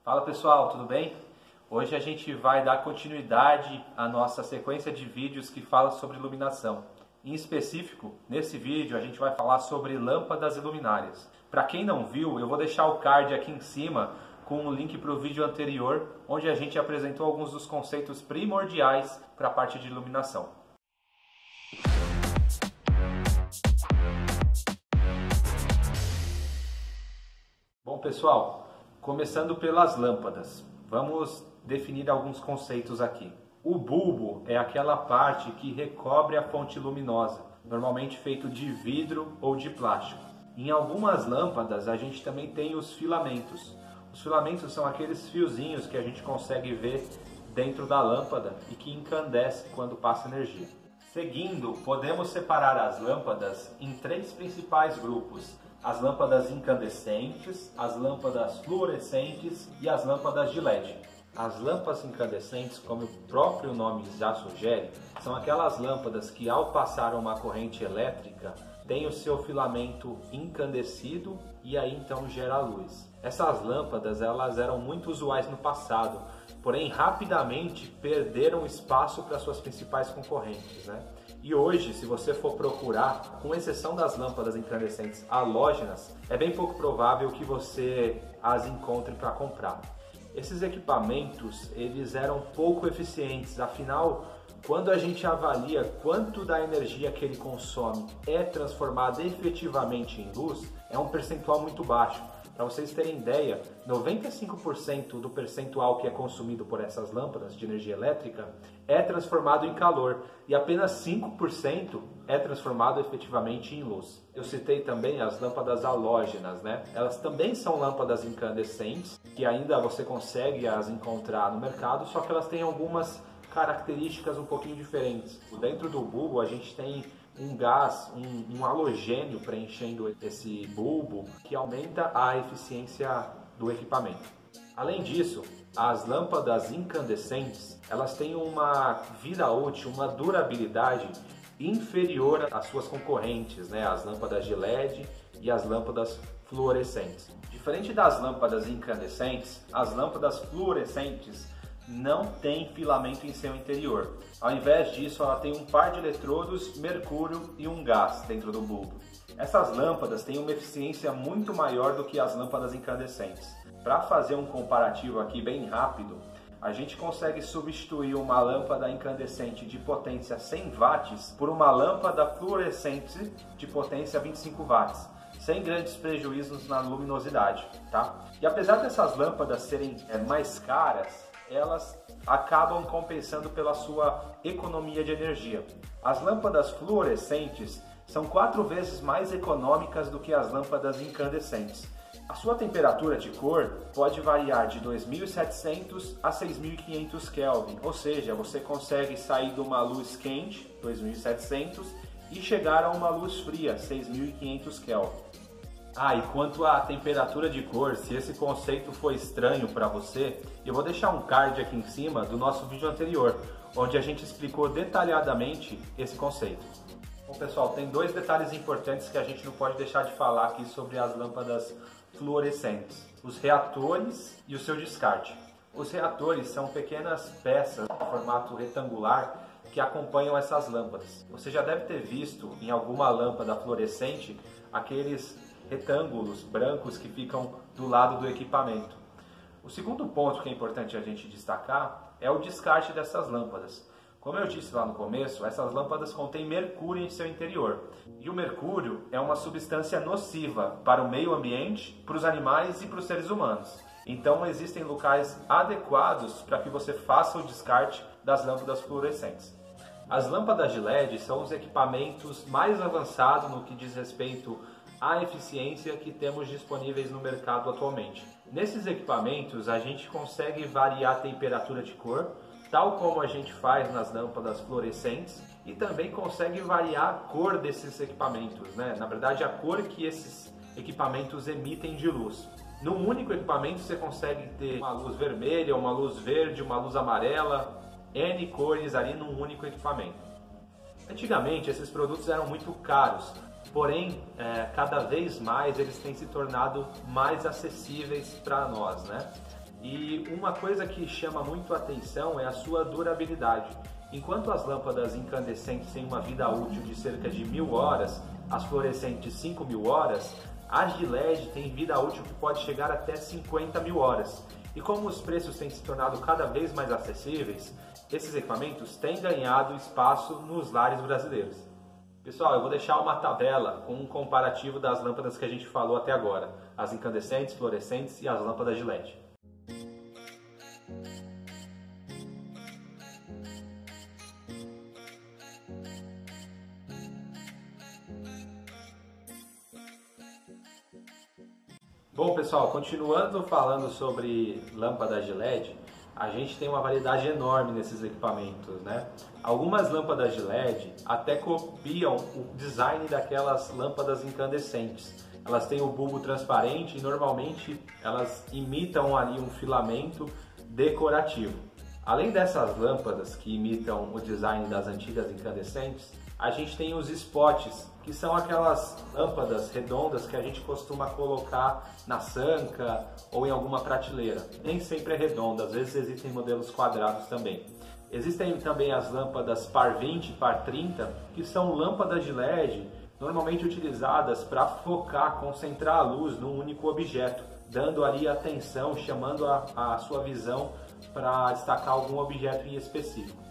Fala pessoal, tudo bem? Hoje a gente vai dar continuidade à nossa sequência de vídeos que fala sobre iluminação. Em específico, nesse vídeo a gente vai falar sobre lâmpadas iluminárias. Para quem não viu, eu vou deixar o card aqui em cima com o link para o vídeo anterior, onde a gente apresentou alguns dos conceitos primordiais para a parte de iluminação. Bom pessoal, começando pelas lâmpadas, vamos definir alguns conceitos aqui. O bulbo é aquela parte que recobre a fonte luminosa, normalmente feito de vidro ou de plástico. Em algumas lâmpadas a gente também tem os filamentos. Os filamentos são aqueles fiozinhos que a gente consegue ver dentro da lâmpada e que incandesce quando passa energia. Seguindo, podemos separar as lâmpadas em três principais grupos: as lâmpadas incandescentes, as lâmpadas fluorescentes e as lâmpadas de LED. As lâmpadas incandescentes, como o próprio nome já sugere, são aquelas lâmpadas que ao passar uma corrente elétrica tem o seu filamento incandescido e aí então gera luz. Essas lâmpadas elas eram muito usuais no passado, porém rapidamente perderam espaço para suas principais concorrentes, né? E hoje, se você for procurar, com exceção das lâmpadas incandescentes halógenas, é bem pouco provável que você as encontre para comprar. Esses equipamentos, eles eram pouco eficientes, afinal, quando a gente avalia quanto da energia que ele consome é transformada efetivamente em luz, é um percentual muito baixo. Para vocês terem ideia, 95% do percentual que é consumido por essas lâmpadas de energia elétrica é transformado em calor e apenas 5% é transformado efetivamente em luz. Eu citei também as lâmpadas halógenas, né? Elas também são lâmpadas incandescentes, que ainda você consegue as encontrar no mercado, só que elas têm algumas características um pouquinho diferentes. Dentro do bulbo a gente tem um gás, um halogênio preenchendo esse bulbo que aumenta a eficiência do equipamento. Além disso, as lâmpadas incandescentes, elas têm uma vida útil, uma durabilidade inferior às suas concorrentes, né? As lâmpadas de LED e as lâmpadas fluorescentes. Diferente das lâmpadas incandescentes, as lâmpadas fluorescentes não tem filamento em seu interior. Ao invés disso, ela tem um par de eletrodos, mercúrio e um gás dentro do bulbo. Essas lâmpadas têm uma eficiência muito maior do que as lâmpadas incandescentes. Para fazer um comparativo aqui bem rápido, a gente consegue substituir uma lâmpada incandescente de potência 100 watts por uma lâmpada fluorescente de potência 25 watts. Sem grandes prejuízos na luminosidade, tá? E apesar dessas lâmpadas serem mais caras, elas acabam compensando pela sua economia de energia. As lâmpadas fluorescentes são 4 vezes mais econômicas do que as lâmpadas incandescentes. A sua temperatura de cor pode variar de 2700 a 6500 Kelvin, ou seja, você consegue sair de uma luz quente, 2700, e chegar a uma luz fria, 6500 Kelvin. E quanto à temperatura de cor, se esse conceito foi estranho para você, eu vou deixar um card aqui em cima do nosso vídeo anterior, onde a gente explicou detalhadamente esse conceito. Bom pessoal, tem dois detalhes importantes que a gente não pode deixar de falar aqui sobre as lâmpadas fluorescentes: os reatores e o seu descarte. Os reatores são pequenas peças de formato retangular que acompanham essas lâmpadas. Você já deve ter visto em alguma lâmpada fluorescente aqueles retângulos brancos que ficam do lado do equipamento. O segundo ponto que é importante a gente destacar é o descarte dessas lâmpadas. Como eu disse lá no começo, essas lâmpadas contêm mercúrio em seu interior. E o mercúrio é uma substância nociva para o meio ambiente, para os animais e para os seres humanos. Então existem locais adequados para que você faça o descarte das lâmpadas fluorescentes. As lâmpadas de LED são os equipamentos mais avançados no que diz respeito à eficiência que temos disponíveis no mercado atualmente. Nesses equipamentos a gente consegue variar a temperatura de cor, tal como a gente faz nas lâmpadas fluorescentes, e também consegue variar a cor desses equipamentos, né? Na verdade, a cor que esses equipamentos emitem de luz. Num único equipamento você consegue ter uma luz vermelha, uma luz verde, uma luz amarela, N cores ali num único equipamento. Antigamente esses produtos eram muito caros, porém cada vez mais eles têm se tornado mais acessíveis para nós, né? E uma coisa que chama muito a atenção é a sua durabilidade. Enquanto as lâmpadas incandescentes têm uma vida útil de cerca de 1000 horas, as fluorescentes 5000 horas, as de LED têm vida útil que pode chegar até 50.000 horas. E como os preços têm se tornado cada vez mais acessíveis, esses equipamentos têm ganhado espaço nos lares brasileiros. Pessoal, eu vou deixar uma tabela com um comparativo das lâmpadas que a gente falou até agora, as incandescentes, fluorescentes e as lâmpadas de LED. Bom, pessoal, continuando falando sobre lâmpadas de LED, a gente tem uma variedade enorme nesses equipamentos, né? Algumas lâmpadas de LED até copiam o design daquelas lâmpadas incandescentes. Elas têm o bulbo transparente e normalmente elas imitam ali um filamento decorativo. Além dessas lâmpadas que imitam o design das antigas incandescentes, a gente tem os spots, que são aquelas lâmpadas redondas que a gente costuma colocar na sanca ou em alguma prateleira. Nem sempre é redonda, às vezes existem modelos quadrados também. Existem também as lâmpadas par 20, par 30, que são lâmpadas de LED normalmente utilizadas para focar, concentrar a luz num único objeto, dando ali atenção, chamando a sua visão para destacar algum objeto em específico.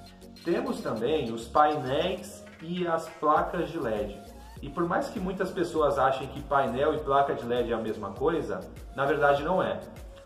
Temos também os painéis e as placas de LED. E por mais que muitas pessoas achem que painel e placa de LED é a mesma coisa, na verdade não é.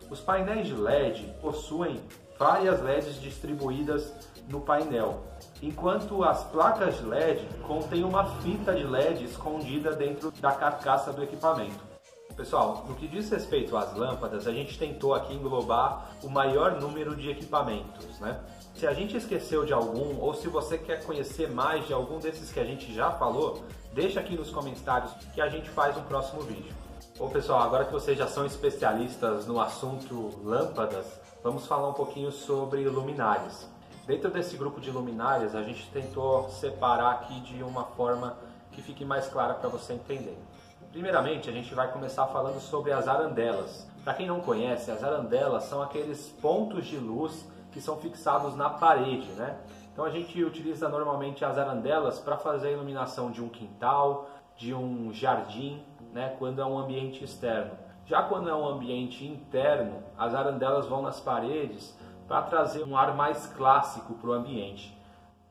Os painéis de LED possuem várias LEDs distribuídas no painel, enquanto as placas de LED contêm uma fita de LED escondida dentro da carcaça do equipamento. Pessoal, no que diz respeito às lâmpadas, a gente tentou aqui englobar o maior número de equipamentos, né? Se a gente esqueceu de algum, ou se você quer conhecer mais de algum desses que a gente já falou, deixa aqui nos comentários que a gente faz um próximo vídeo. Bom, pessoal, agora que vocês já são especialistas no assunto lâmpadas, vamos falar um pouquinho sobre luminárias. Dentro desse grupo de luminárias, a gente tentou separar aqui de uma forma que fique mais clara para você entender. Primeiramente, a gente vai começar falando sobre as arandelas. Para quem não conhece, as arandelas são aqueles pontos de luz que são fixados na parede, né? Então a gente utiliza normalmente as arandelas para fazer a iluminação de um quintal, de um jardim, né? Quando é um ambiente externo. Já quando é um ambiente interno, as arandelas vão nas paredes para trazer um ar mais clássico para o ambiente.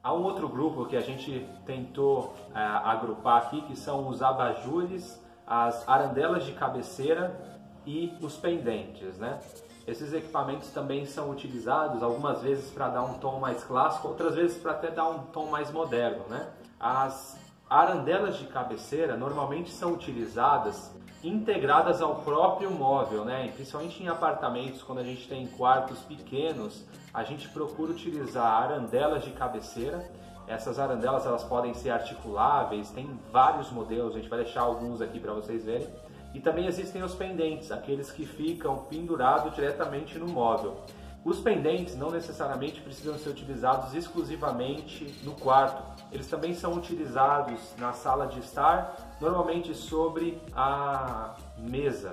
Há um outro grupo que a gente tentou agrupar aqui, que são os abajures, as arandelas de cabeceira e os pendentes, né? Esses equipamentos também são utilizados algumas vezes para dar um tom mais clássico, outras vezes para até dar um tom mais moderno, né? As arandelas de cabeceira normalmente são utilizadas integradas ao próprio móvel, né? Principalmente em apartamentos, quando a gente tem quartos pequenos, a gente procura utilizar arandelas de cabeceira. Essas arandelas elas podem ser articuláveis, tem vários modelos, a gente vai deixar alguns aqui para vocês verem. E também existem os pendentes, aqueles que ficam pendurados diretamente no móvel. Os pendentes não necessariamente precisam ser utilizados exclusivamente no quarto. Eles também são utilizados na sala de estar, normalmente sobre a mesa.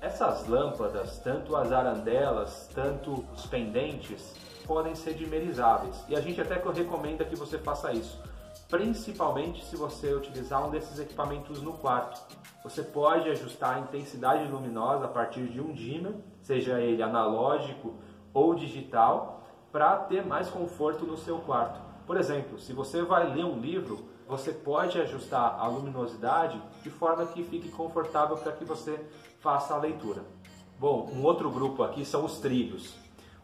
Essas lâmpadas, tanto as arandelas, tanto os pendentes, podem ser dimerizáveis. E a gente até recomenda que você faça isso, principalmente se você utilizar um desses equipamentos no quarto. Você pode ajustar a intensidade luminosa a partir de um dimmer, seja ele analógico ou digital, para ter mais conforto no seu quarto. Por exemplo, se você vai ler um livro, você pode ajustar a luminosidade de forma que fique confortável para que você faça a leitura. Bom, um outro grupo aqui são os trilhos.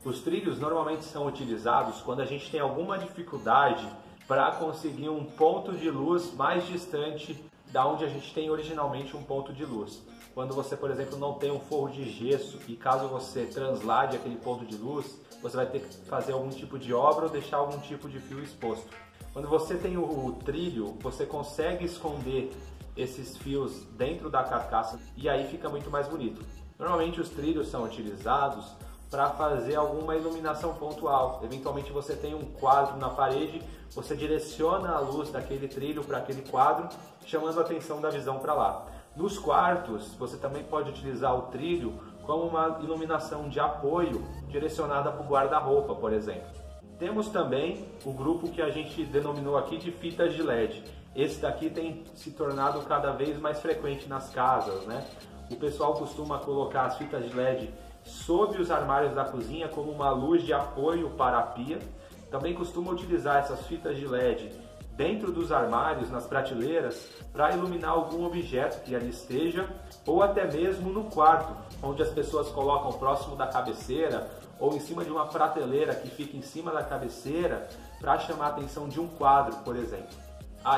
Os trilhos normalmente são utilizados quando a gente tem alguma dificuldade para conseguir um ponto de luz mais distante da onde a gente tem originalmente um ponto de luz. Quando você, por exemplo, não tem um forro de gesso e caso você translade aquele ponto de luz, você vai ter que fazer algum tipo de obra ou deixar algum tipo de fio exposto. Quando você tem o trilho, você consegue esconder esses fios dentro da carcaça e aí fica muito mais bonito. Normalmente os trilhos são utilizados para fazer alguma iluminação pontual. Eventualmente você tem um quadro na parede, você direciona a luz daquele trilho para aquele quadro, chamando a atenção da visão para lá. Nos quartos, você também pode utilizar o trilho como uma iluminação de apoio direcionada para o guarda-roupa, por exemplo. Temos também o grupo que a gente denominou aqui de fitas de LED. Esse daqui tem se tornado cada vez mais frequente nas casas, né? O pessoal costuma colocar as fitas de LED sob os armários da cozinha como uma luz de apoio para a pia. Também costuma utilizar essas fitas de LED dentro dos armários, nas prateleiras, para iluminar algum objeto que ali esteja, ou até mesmo no quarto, onde as pessoas colocam próximo da cabeceira ou em cima de uma prateleira que fica em cima da cabeceira para chamar a atenção de um quadro, por exemplo.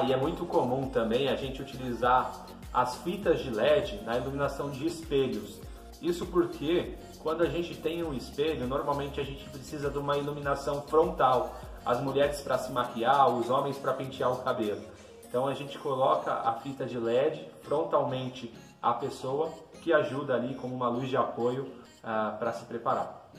E é muito comum também a gente utilizar as fitas de LED na iluminação de espelhos. Isso porque quando a gente tem um espelho, normalmente a gente precisa de uma iluminação frontal. As mulheres para se maquiar, os homens para pentear o cabelo. Então a gente coloca a fita de LED frontalmente à pessoa, que ajuda ali como uma luz de apoio para se preparar.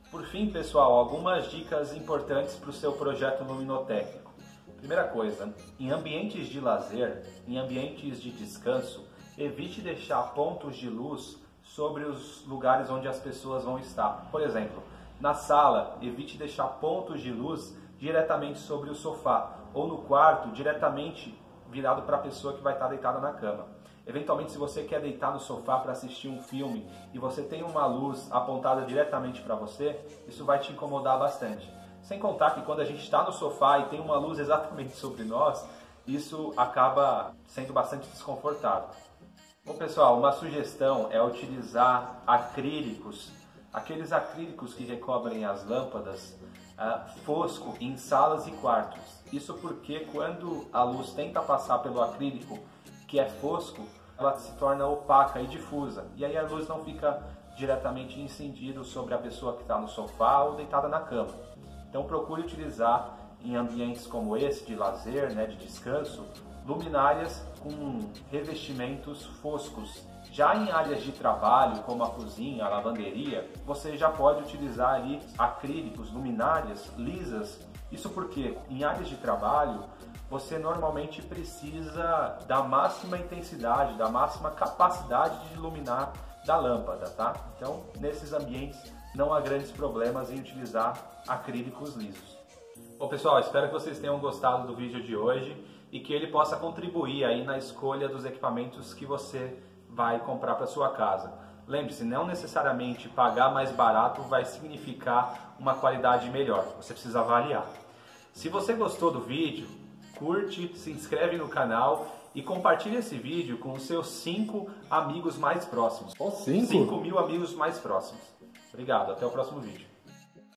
Por fim, pessoal, algumas dicas importantes para o seu projeto luminotécnico. Primeira coisa, em ambientes de lazer, em ambientes de descanso, evite deixar pontos de luz sobre os lugares onde as pessoas vão estar. Por exemplo, na sala, evite deixar pontos de luz diretamente sobre o sofá, ou no quarto, diretamente virado para a pessoa que vai estar deitada na cama. Eventualmente, se você quer deitar no sofá para assistir um filme e você tem uma luz apontada diretamente para você, isso vai te incomodar bastante. Sem contar que quando a gente está no sofá e tem uma luz exatamente sobre nós, isso acaba sendo bastante desconfortável. Bom, pessoal, uma sugestão é utilizar acrílicos, aqueles acrílicos que recobrem as lâmpadas, fosco em salas e quartos. Isso porque quando a luz tenta passar pelo acrílico, que é fosco, ela se torna opaca e difusa. E aí a luz não fica diretamente incendida sobre a pessoa que está no sofá ou deitada na cama. Então procure utilizar em ambientes como esse, de lazer, né, de descanso, luminárias com revestimentos foscos. Já em áreas de trabalho, como a cozinha, a lavanderia, você já pode utilizar ali acrílicos, luminárias lisas. Isso porque em áreas de trabalho, você normalmente precisa da máxima intensidade, da máxima capacidade de iluminar da lâmpada, tá? Então, nesses ambientes não há grandes problemas em utilizar acrílicos lisos. Bom, pessoal, espero que vocês tenham gostado do vídeo de hoje e que ele possa contribuir aí na escolha dos equipamentos que você vai comprar para sua casa. Lembre-se, não necessariamente pagar mais barato vai significar uma qualidade melhor. Você precisa avaliar. Se você gostou do vídeo, curte, se inscreve no canal e compartilhe esse vídeo com os seus 5 amigos mais próximos. 5? 5.000 amigos mais próximos. Obrigado, até o próximo vídeo.